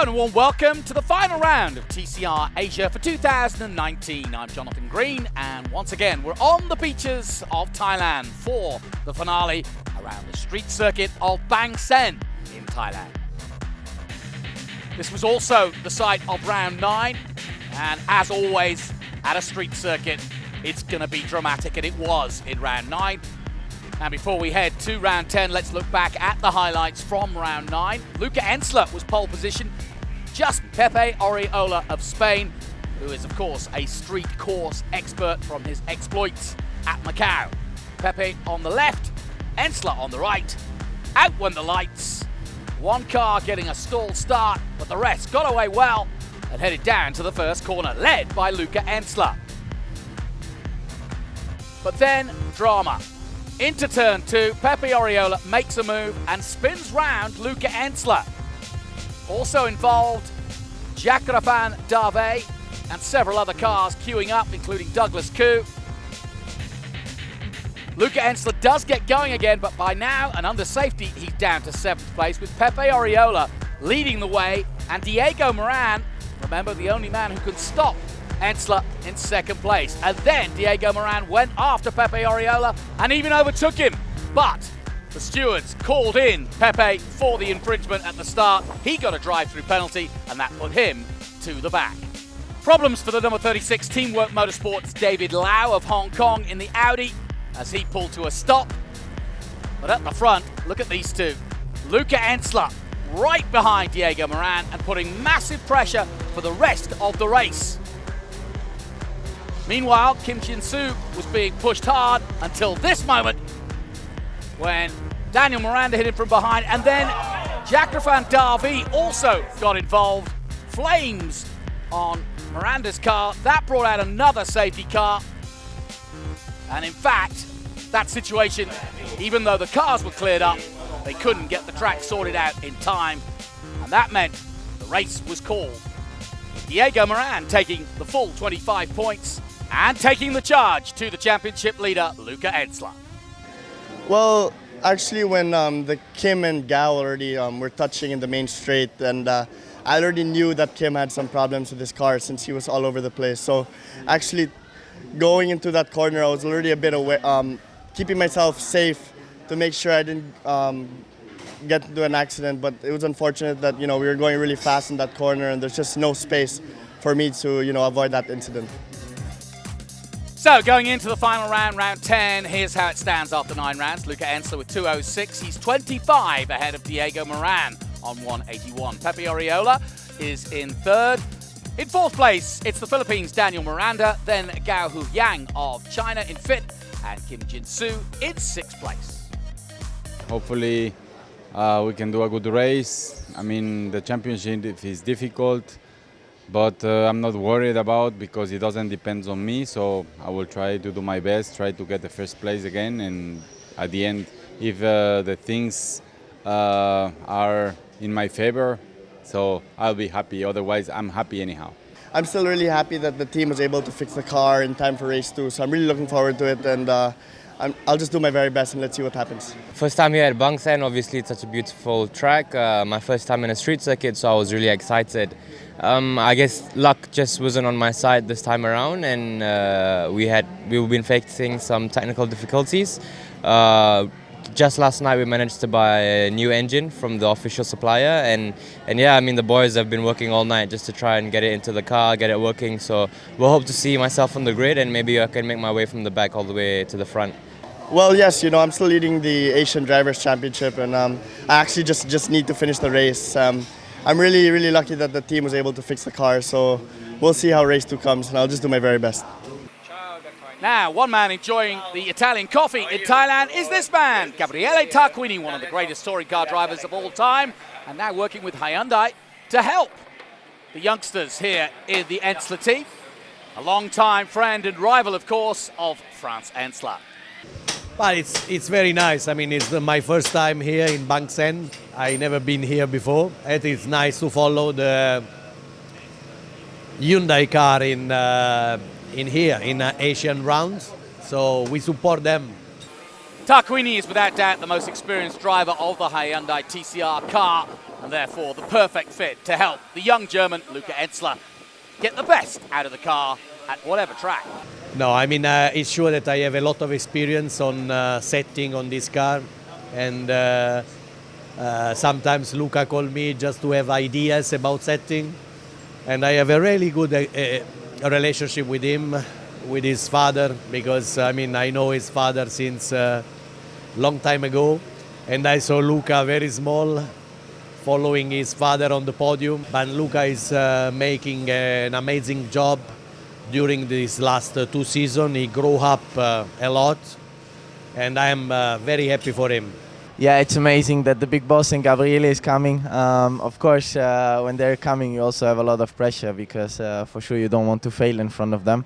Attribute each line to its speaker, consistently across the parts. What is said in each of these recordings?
Speaker 1: and a warm welcome to the final round of TCR Asia for 2019. I'm Jonathan Green, and once again we're on the beaches of Thailand for the finale around the street circuit of Bangsaen in Thailand. This was also the site of round 9, and as always at a street circuit, it's going to be dramatic, and it was in round 9. And before we head to round 10, let's look back at the highlights from round 9. Luca Ensler was pole position, just Pepe Oriola of Spain, who is of course a street course expert from his exploits at Macau. Pepe on the left, Ensler on the right. Out went the lights. One car getting a stall start, but the rest got away well and headed down to the first corner, led by Luca Ensler. But then drama. Into turn 2, Pepe Oriola makes a move and spins round Luca Ensler. Also involved, Jakrafan Dave and several other cars queuing up, including Douglas Koo. Luca Ensler does get going again, but by now, and under safety, he's down to 7th place, with Pepe Oriola leading the way, and Diego Moran, remember, the only man who could stop Ensler, in 2nd place. And then Diego Moran went after Pepe Oriola and even overtook him. But the stewards called in Pepe for the infringement at the start. He got a drive-through penalty, and that put him to the back. Problems for the number 36 Teamwork Motorsports David Lau of Hong Kong in the Audi as he pulled to a stop. But at the front, look at these two. Luca Ensler right behind Diego Moran and putting massive pressure for the rest of the race. Meanwhile, Kim Jin-soo was being pushed hard until this moment when Daniel Miranda hit him from behind, and then Jakrafan Dave also got involved. Flames on Miranda's car. That brought out another safety car. And in fact, that situation, even though the cars were cleared up, they couldn't get the track sorted out in time. And that meant the race was called. Diego Moran taking the full 25 points and taking the charge to the championship leader, Luca Ensler.
Speaker 2: Well, actually when the Kim and Gao already were touching in the main straight, and I already knew that Kim had some problems with his car since he was all over the place. So actually going into that corner, I was already a bit aware, keeping myself safe to make sure I didn't get into an accident. But it was unfortunate that we were going really fast in that corner, and there's just no space for me to avoid that incident.
Speaker 1: So going into the final round, round 10, here's how it stands after 9 rounds. Luca Ensler with 206. He's 25 ahead of Diego Moran on 181. Pepe Oriola is in 3rd. In 4th place, it's the Philippines' Daniel Miranda, then Gao Huyang of China in 5th, and Kim Jin-soo in 6th place.
Speaker 3: Hopefully we can do a good race. I mean, the championship is difficult, but I'm not worried about because it doesn't depend on me. So I will try to do my best, try to get the 1st place again. And at the end, if the things are in my favor, so I'll be happy. Otherwise, I'm happy anyhow.
Speaker 2: I'm still really happy that the team was able to fix the car in time for race 2. So I'm really looking forward to it, and I'll just do my very best and let's see what happens.
Speaker 4: First time here at Bangsaen, obviously it's such a beautiful track. My first time in a street circuit, so I was really excited. I guess luck just wasn't on my side this time around, and we've been facing some technical difficulties. Just last night we managed to buy a new engine from the official supplier, and yeah, I mean the boys have been working all night just to try and get it into the car, get it working. So we'll hope to see myself on the grid, and maybe I can make my way from the back all the way to the front.
Speaker 2: Well, yes, I'm still leading the Asian Drivers' Championship, and I actually just need to finish the race. I'm really, really lucky that the team was able to fix the car, so we'll see how race 2 comes, and I'll just do my very best.
Speaker 1: Now, one man enjoying the Italian coffee in Thailand is this man, Gabriele Tarquini, one of the greatest touring car drivers of all time, and now working with Hyundai to help the youngsters here in the Ensler team. A long-time friend and rival, of course, of Franz Ensler.
Speaker 5: But it's very nice. I mean, it's my first time here in Bangsaen. I never been here before. It is nice to follow the Hyundai car in here in Asian rounds. So we support them.
Speaker 1: Tarquini is without doubt the most experienced driver of the Hyundai TCR car. and therefore the perfect fit to help the young German Luca Enzler get the best out of the car at whatever track.
Speaker 5: No, I mean, it's sure that I have a lot of experience on setting on this car, and sometimes Luca called me just to have ideas about setting, and I have a really good relationship with him, with his father, because I mean, I know his father since a long time ago, and I saw Luca very small following his father on the podium, but Luca is making an amazing job during these last 2 seasons. He grew up a lot, and I am very happy for him.
Speaker 6: Yeah, it's amazing that the big boss and Gabriele is coming. Of course, when they're coming, you also have a lot of pressure because for sure you don't want to fail in front of them.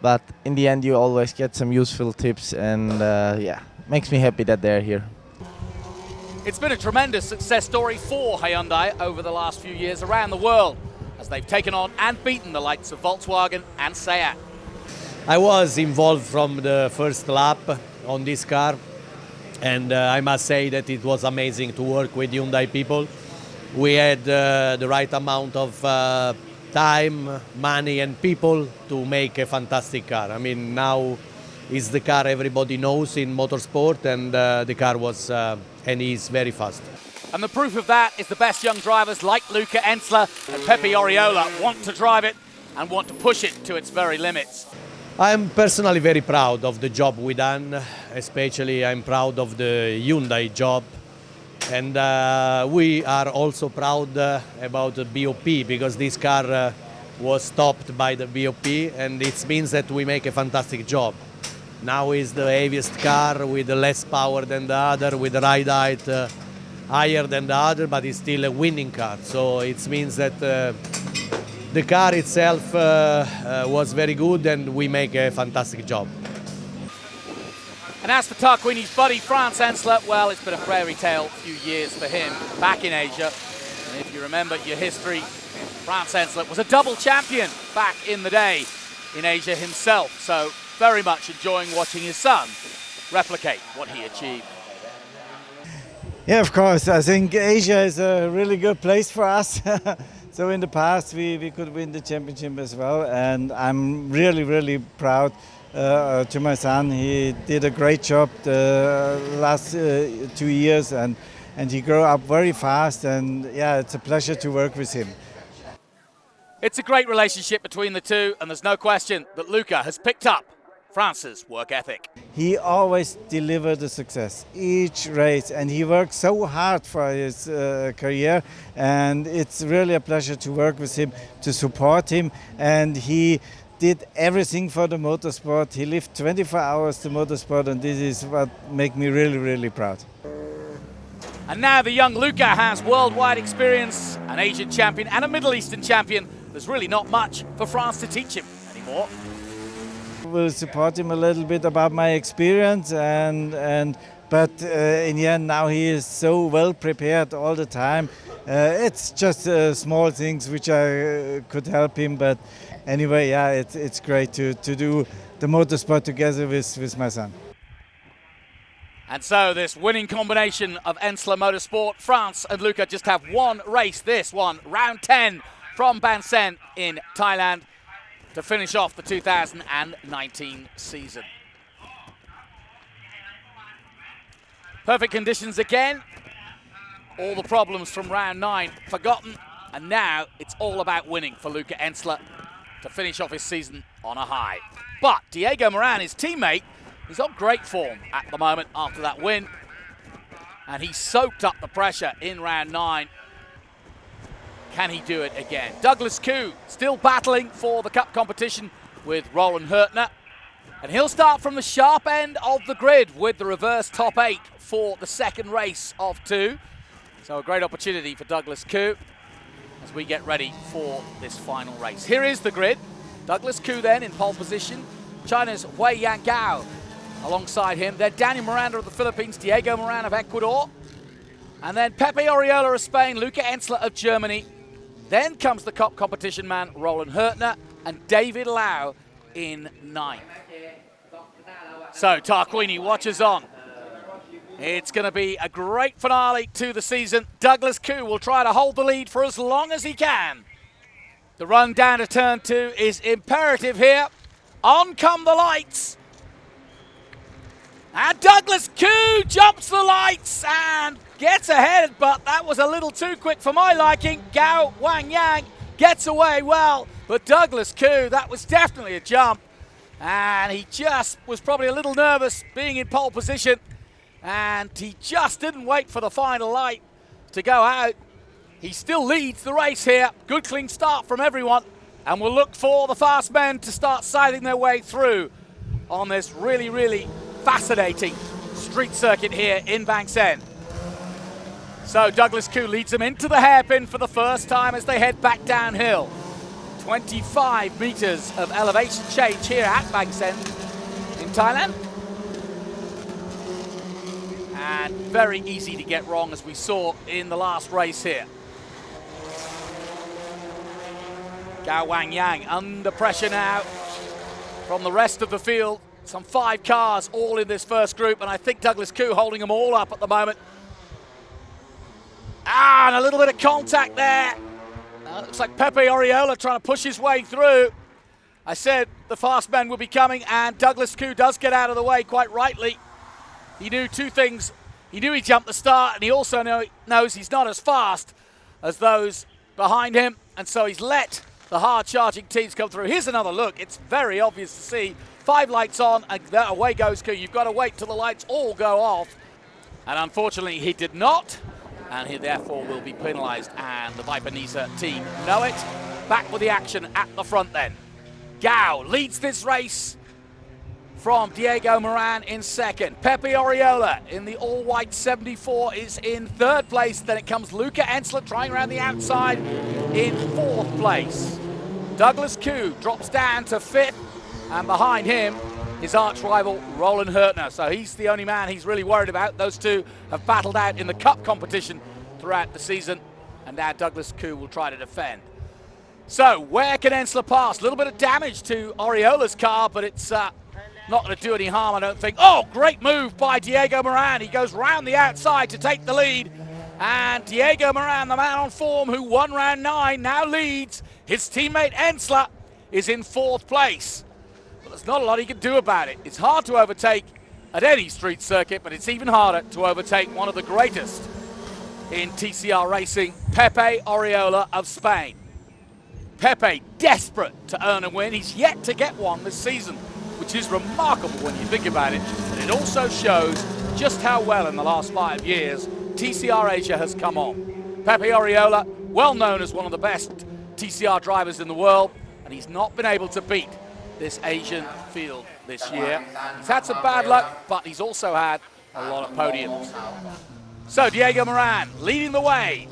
Speaker 6: But in the end, you always get some useful tips, and yeah, makes me happy that they're here.
Speaker 1: It's been a tremendous success story for Hyundai over the last few years around the world, as they've taken on and beaten the likes of Volkswagen and Seat.
Speaker 5: I was involved from the first lap on this car, and I must say that it was amazing to work with Hyundai people. We had the right amount of time, money and people to make a fantastic car. I mean, now is the car everybody knows in motorsport, and the car was and is very fast.
Speaker 1: And the proof of that is the best young drivers like Luca Enzler and Pepe Oriola want to drive it and want to push it to its very limits.
Speaker 5: I'm personally very proud of the job we done, especially I'm proud of the Hyundai job. And we are also proud about the BOP, because this car was stopped by the BOP, and it means that we make a fantastic job. Now is the heaviest car with less power than the other, with the ride height higher than the other, but it's still a winning car. So it means that the car itself was very good, and we make a fantastic job.
Speaker 1: And as for Tarquini's buddy, Franz Enzler, well, it's been a fairy tale few years for him back in Asia. And if you remember your history, Franz Enzler was a double champion back in the day in Asia himself. So very much enjoying watching his son replicate what he achieved.
Speaker 7: Yeah, of course. I think Asia is a really good place for us. So in the past we could win the championship as well, and I'm really proud to my son. He did a great job the last 2 years, and he grew up very fast, and yeah, it's a pleasure to work with him.
Speaker 1: It's a great relationship between the two, and there's no question that Luca has picked up France's work ethic.
Speaker 7: He always delivered the success each race, and he worked so hard for his career, and it's really a pleasure to work with him, to support him, and he did everything for the motorsport. He lived 24 hours the motorsport, and this is what makes me really proud.
Speaker 1: And now the young Luca has worldwide experience, an Asian champion and a Middle Eastern champion. There's really not much for France to teach him anymore.
Speaker 7: We'll support him a little bit about my experience, but in the end now he is so well prepared all the time. It's just small things which I could help him, but anyway, yeah, it's great to do the motorsport together with my son.
Speaker 1: And so this winning combination of Enzler Motorsport, France and Luca just have one race, this one, round 10 from Bangsaen in Thailand, to finish off the 2019 season. Perfect conditions again. All the problems from round 9 forgotten, and now it's all about winning for Luca Enzler to finish off his season on a high. But Diego Moran, his teammate, is on great form at the moment after that win, and he soaked up the pressure in round 9. Can he do it again? Douglas Koo still battling for the cup competition with Roland Hurtner, and he'll start from the sharp end of the grid with the reverse top 8 for the second race of 2. So a great opportunity for Douglas Koo as we get ready for this final race. Here is the grid. Douglas Koo then in pole position. China's Wei Yangao alongside him. Then Daniel Miranda of the Philippines, Diego Moran of Ecuador. And then Pepe Oriola of Spain, Luca Enzler of Germany. Then comes the cup competition man, Roland Hurtner, and David Lau in 9th. So Tarquini watches on It's going to be a great finale to the season. Douglas Koo will try to hold the lead for as long as he can. The run down to turn 2 is imperative here. On come the lights. And Douglas Koo jumps the lights and gets ahead, but that was a little too quick for my liking. Gao Wangyang gets away well, but Douglas Koo, that was definitely a jump. And he just was probably a little nervous being in pole position. And he just didn't wait for the final light to go out. He still leads the race here. Good clean start from everyone. And we'll look for the fast men to start sidling their way through on this really, really fascinating street circuit here in Bangsaen. So Douglas Koo leads them into the hairpin for the first time as they head back downhill. 25 meters of elevation change here at Bangsaen in Thailand. And very easy to get wrong, as we saw in the last race here. Gao Wangyang under pressure now from the rest of the field. Some 5 cars all in this first group, and I think Douglas Koo holding them all up at the moment. And a little bit of contact there. Looks like Pepe Oriola trying to push his way through. I said the fast men will be coming, and Douglas Koo does get out of the way quite rightly. He knew 2 things. He knew he jumped the start, and he also knows he's not as fast as those behind him, and so he's let the hard-charging teams come through. Here's another look. It's very obvious to see. 5 lights on, and away goes Koo. You've got to wait till the lights all go off. And unfortunately, he did not, and he therefore will be penalised, and the Viper Nisa team know it. Back with the action at the front then. Gao leads this race from Diego Moran in second. Pepe Oriola in the all-white 74 is in 3rd place. Then it comes Luca Ensler trying around the outside in 4th place. Douglas Koo drops down to 5th, and behind him his arch rival Roland Hurtner. So he's the only man he's really worried about. Those 2 have battled out in the cup competition throughout the season, and now Douglas Koo will try to defend. So where can Ensler pass? A little bit of damage to Oriola's car, but it's not going to do any harm, I don't think. Oh, great move by Diego Moran. He goes round the outside to take the lead. And Diego Moran, the man on form who won round 9, now leads. His teammate Ensler is in 4th place. But there's not a lot he can do about it. It's hard to overtake at any street circuit, but it's even harder to overtake one of the greatest in TCR racing, Pepe Oriola of Spain. Pepe desperate to earn a win. He's yet to get one this season, which is remarkable when you think about it. And it also shows just how well in the last 5 years TCR Asia has come on. Pepe Oriola, well known as one of the best TCR drivers in the world, and he's not been able to beat this Asian field this year. He's had some bad luck, but he's also had a lot of podiums. So Diego Moran leading the way.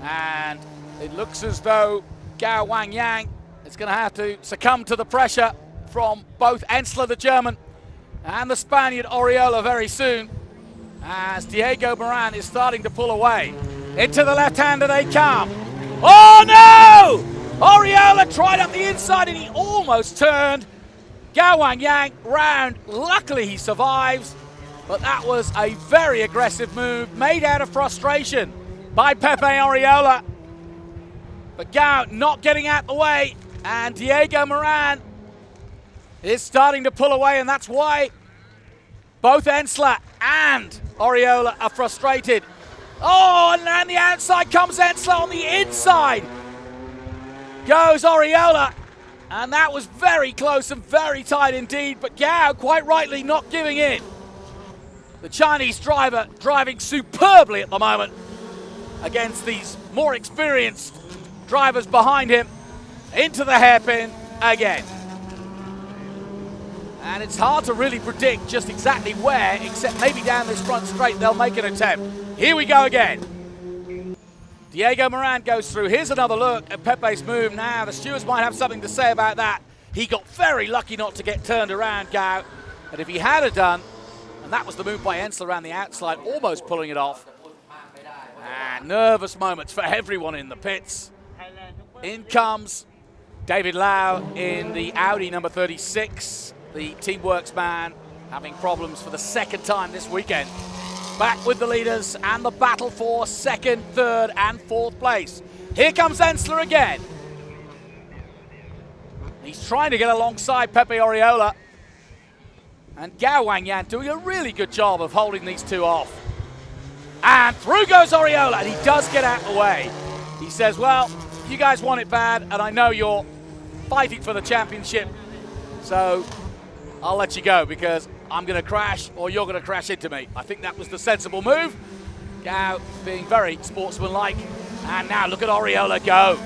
Speaker 1: And it looks as though Gao Wangyang is going to have to succumb to the pressure from both Ensler, the German, and the Spaniard Oriola very soon, as Diego Moran is starting to pull away. Into the left-hander they come. Oh no! Oriola tried up the inside and he almost turned Gao Wangyang round. Luckily he survives, but that was a very aggressive move made out of frustration by Pepe Oriola. But Gao not getting out the way, and Diego Moran is starting to pull away, and that's why both Ensler and Oriola are frustrated. Oh, and around the outside comes Ensler. On the inside goes Oriola, and that was very close and very tight indeed, but Gao quite rightly not giving in. The Chinese driver driving superbly at the moment against these more experienced drivers behind him. Into the hairpin again. And it's hard to really predict just exactly where, except maybe down this front straight they'll make an attempt. Here we go again. Diego Moran goes through. Here's another look at Pepe's move now. The stewards might have something to say about that. He got very lucky not to get turned around, Gao. And if he had it done, and that was the move by Ensler around the outside, almost pulling it off. And nervous moments for everyone in the pits. In comes David Lau in the Audi number 36. The Teamworks man having problems for the second time this weekend. Back with the leaders and the battle for second, third and fourth place. Here comes Ensler again. He's trying to get alongside Pepe Oriola. And Gao Wangyan doing a really good job of holding these two off. And through goes Oriola, and he does get out of the way. He says, well, you guys want it bad, and I know you're fighting for the championship, so I'll let you go because I'm going to crash or you're going to crash into me. I think that was the sensible move. Gao being very sportsmanlike. And now look at Oriola go.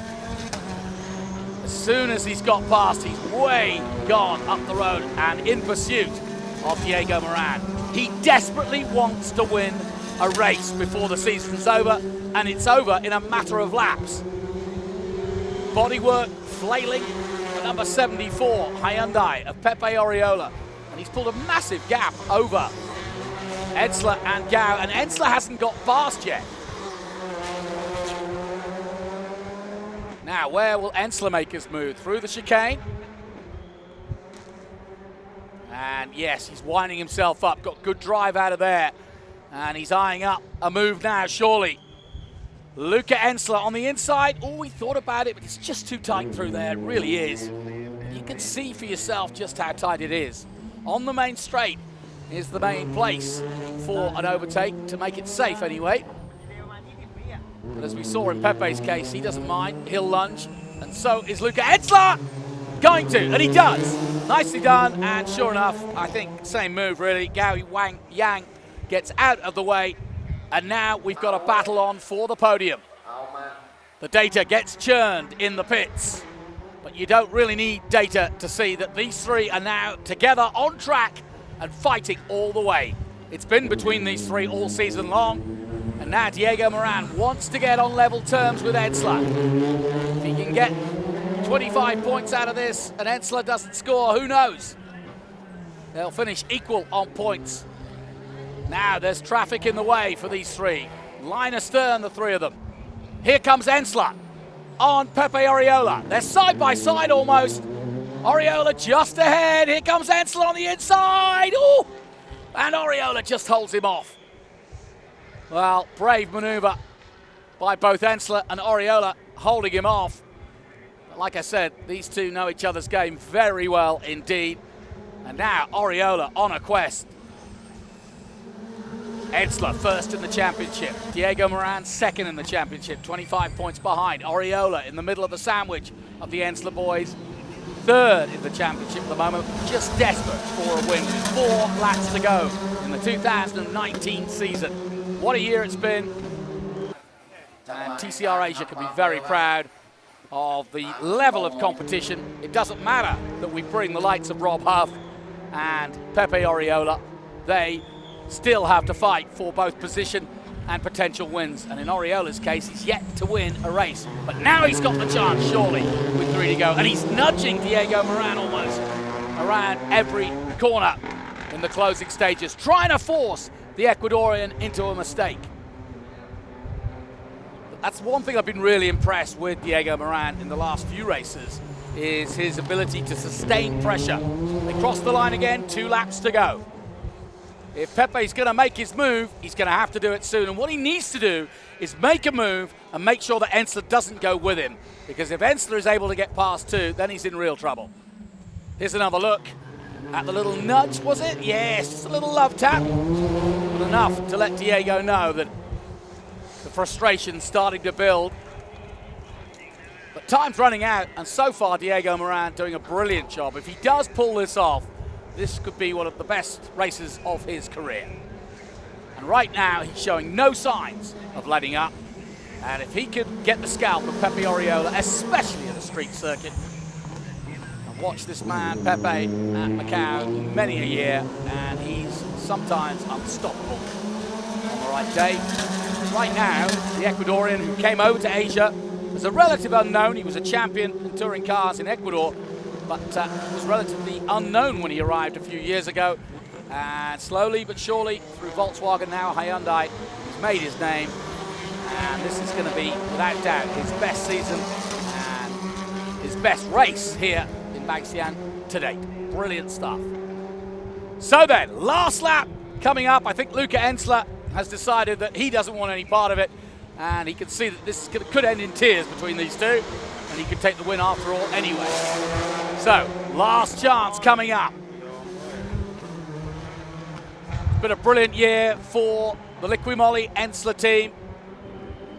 Speaker 1: As soon as he's got past, he's way gone up the road and in pursuit of Diego Moran. He desperately wants to win a race before the season's over, and it's over in a matter of laps. Bodywork flailing for number 74, Hyundai of Pepe Oriola. And he's pulled a massive gap over Ensler and Gao, and Ensler hasn't got past yet. Now, where will Ensler make his move? Through the chicane. And yes, he's winding himself up. Got good drive out of there. And he's eyeing up a move now, surely. Luca Ensler on the inside. Oh, he thought about it, but it's just too tight through there. It really is. You can see for yourself just how tight it is. On the main straight is the main place for an overtake, to make it safe anyway. But as we saw in Pepe's case, he doesn't mind. He'll lunge, and so is Luca Ensler going to, and he does. Nicely done, and sure enough, I think same move really. Gao Wang Yang gets out of the way, and now we've got a battle on for the podium. The data gets churned in the pits, but you don't really need data to see that these three are now together on track and fighting all the way. It's been between these three all season long, and now Diego Moran wants to get on level terms with Ensler. If he can get 25 points out of this and Ensler doesn't score, who knows? They'll finish equal on points. Now there's traffic in the way for these three. Line astern, the three of them. Here comes Ensler on Pepe Oriola. They're side by side almost. Oriola just ahead. Here comes Ensler on the inside. Ooh! And Oriola just holds him off. Well, brave maneuver by both Ensler and Oriola, holding him off. But like I said, these two know each other's game very well indeed. And now Oriola on a quest. Ensler first in the championship. Diego Moran second in the championship, 25 points behind. Oriola in the middle of the sandwich of the Ensler boys, third in the championship at the moment, just desperate for a win with 4 laps to go in the 2019 season. What a year it's been. And TCR Asia can be very proud of the level of competition. It doesn't matter that we bring the likes of Rob Huff and Pepe Oriola. They still have to fight for both position and potential wins. And in Oriola's case, he's yet to win a race. But now he's got the chance, surely, with 3 to go. And he's nudging Diego Moran almost around every corner in the closing stages, trying to force the Ecuadorian into a mistake. But that's one thing I've been really impressed with Diego Moran in the last few races, is his ability to sustain pressure. They cross the line again, 2 laps to go. If Pepe's going to make his move, he's going to have to do it soon. And what he needs to do is make a move and make sure that Ensler doesn't go with him. Because if Ensler is able to get past 2, then he's in real trouble. Here's another look at the little nudge, was it? Yes, just a little love tap. But enough to let Diego know that the frustration's starting to build. But time's running out, and so far Diego Moran doing a brilliant job. If he does pull this off, this could be one of the best races of his career. And right now, he's showing no signs of letting up. And if he could get the scalp of Pepe Oriola, especially at the street circuit, and watch this man, Pepe, at Macau many a year, and he's sometimes unstoppable on the right day. Right now, the Ecuadorian who came over to Asia as a relative unknown, he was a champion in touring cars in Ecuador, but was relatively unknown when he arrived a few years ago. And slowly but surely, through Volkswagen, now Hyundai, he's made his name. And this is going to be, without doubt, his best season and his best race here in Bangsaen to date. Brilliant stuff. So then, last lap coming up. I think Luca Ensler has decided that he doesn't want any part of it, and he can see that this could end in tears between these two, and he could take the win after all anyway. So, last chance coming up. It's been a brilliant year for the Liqui-Moly Ensler team.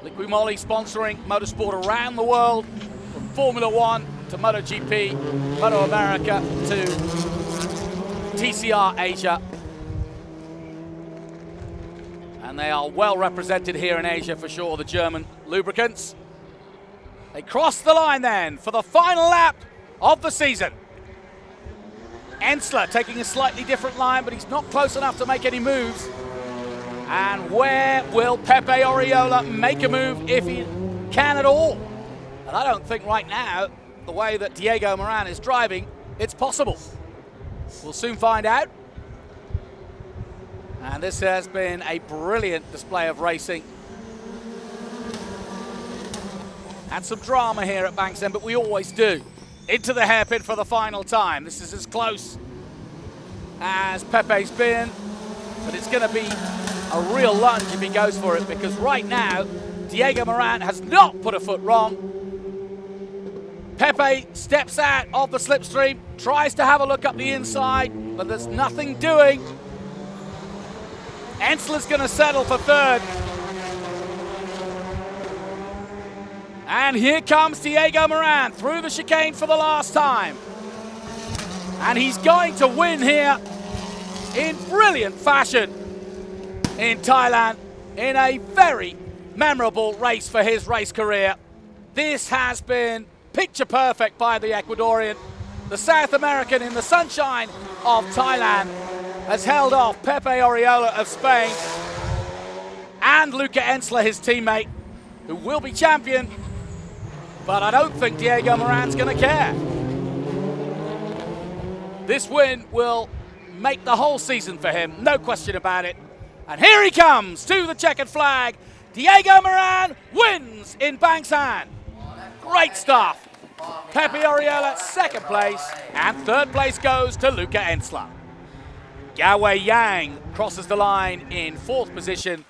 Speaker 1: Liqui-Moly sponsoring motorsport around the world, from Formula One to MotoGP, Moto America to TCR Asia. And they are well represented here in Asia for sure, the German lubricants. They cross the line then for the final lap of the season. Ensler taking a slightly different line, but he's not close enough to make any moves. And where will Pepe Oriola make a move if he can at all? And I don't think right now, the way that Diego Moran is driving, it's possible. We'll soon find out. And this has been a brilliant display of racing. And some drama here at Bangsaen, but we always do. Into the hairpin for the final time. This is as close as Pepe's been, but it's going to be a real lunge if he goes for it, because right now, Diego Moran has not put a foot wrong. Pepe steps out of the slipstream, tries to have a look up the inside, but there's nothing doing. Ensler's going to settle for third. And here comes Diego Moran through the chicane for the last time. And he's going to win here in brilliant fashion in Thailand in a very memorable race for his race career. This has been picture perfect by the Ecuadorian. The South American in the sunshine of Thailand has held off Pepe Oriola of Spain and Luca Ensler, his teammate, who will be champion. But I don't think Diego Moran's going to care. This win will make the whole season for him, no question about it. And here he comes to the checkered flag. Diego Moran wins in Bangsaen. Great stuff. Pepe Oriola second place, and third place goes to Luca Ensler. Gao Yang crosses the line in fourth position,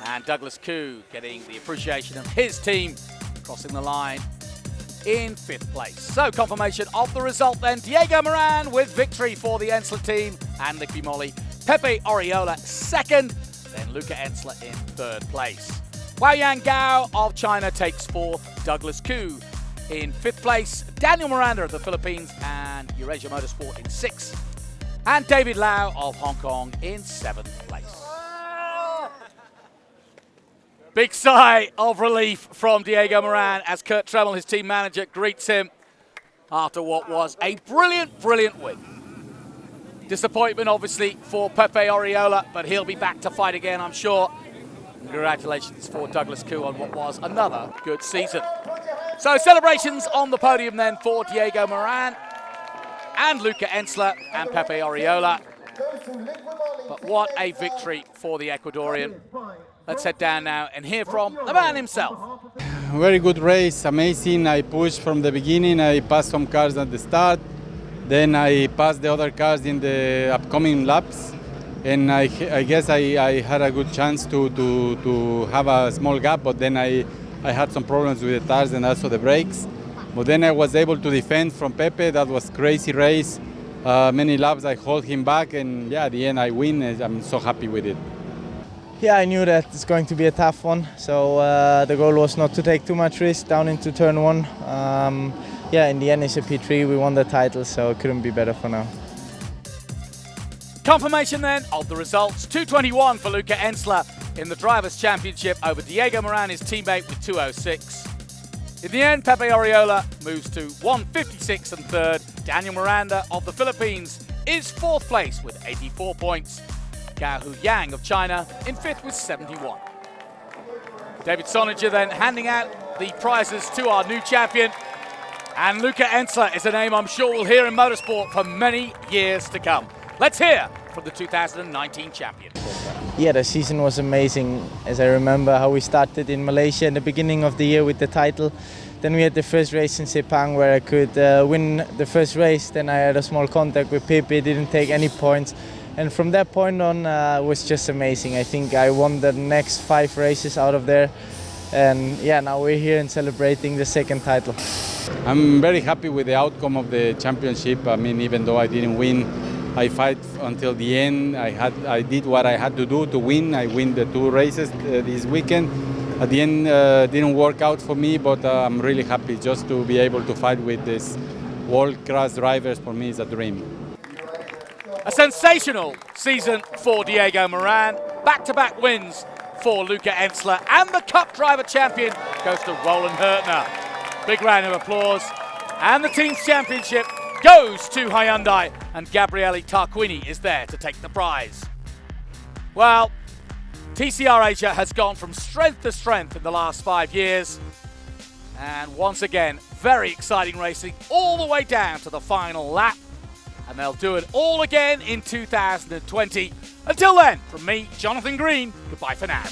Speaker 1: and Douglas Koo getting the appreciation of his team, crossing the line in fifth place. So confirmation of the result then. Diego Moran with victory for the Ensler team and Liqui-Moly. Pepe Oriola second, then Luca Ensler in third place. Huayan Gao of China takes fourth, Douglas Koo in fifth place, Daniel Miranda of the Philippines and Eurasia Motorsport in sixth, and David Lau of Hong Kong in seventh place. Big sigh of relief from Diego Moran as Kurt Tremmel, his team manager, greets him after what was a brilliant, brilliant win. Disappointment, obviously, for Pepe Oriola, but he'll be back to fight again, I'm sure. Congratulations for Douglas Koo on what was another good season. So celebrations on the podium then for Diego Moran and Luca Ensler and Pepe Oriola. But what a victory for the Ecuadorian. Let's head down now and hear from the man himself.
Speaker 3: Very good race, amazing. I pushed from the beginning. I passed some cars at the start. Then I passed the other cars in the upcoming laps. And I guess I had a good chance to have a small gap, but then I had some problems with the tires and also the brakes. But then I was able to defend from Pepe. That was crazy race. Many laps I hold him back, and yeah, at the end I win. I'm so happy with it.
Speaker 6: Yeah, I knew that it's going to be a tough one, so the goal was not to take too much risk down into turn one. Yeah, in the end it's a P3, we won the title, so it couldn't be better for now.
Speaker 1: Confirmation then of the results. 2:21 for Luca Ensler in the Drivers' Championship over Diego Moran, his teammate, with 2:06. In the end, Pepe Oriola moves to 1:56 and third. Daniel Miranda of the Philippines is fourth place with 84 points. Gao Yang of China in fifth with 71. David Sonninger then handing out the prizes to our new champion. And Luca Ensler is a name I'm sure we'll hear in motorsport for many years to come. Let's hear from the 2019 champion.
Speaker 6: Yeah, the season was amazing. As I remember how we started in Malaysia in the beginning of the year with the title. Then we had the first race in Sepang where I could win the first race. Then I had a small contact with Pepe, didn't take any points. And from that point on, it was just amazing. I think I won the next 5 races out of there. And yeah, now we're here and celebrating the 2nd title.
Speaker 3: I'm very happy with the outcome of the championship. I mean, even though I didn't win, I fight until the end. I did what I had to do to win. I win the 2 races this weekend. At the end, didn't work out for me, but I'm really happy just to be able to fight with these world-class drivers. For me, is a dream.
Speaker 1: A sensational season for Diego Moran. Back-to-back wins for Luca Ensler, and the Cup Driver Champion goes to Roland Hurtner. Big round of applause. And the team's championship goes to Hyundai, and Gabriele Tarquini is there to take the prize. Well, TCR Asia has gone from strength to strength in the last 5 years. And once again, very exciting racing all the way down to the final lap. And they'll do it all again in 2020. Until then, from me, Jonathan Green, goodbye for now.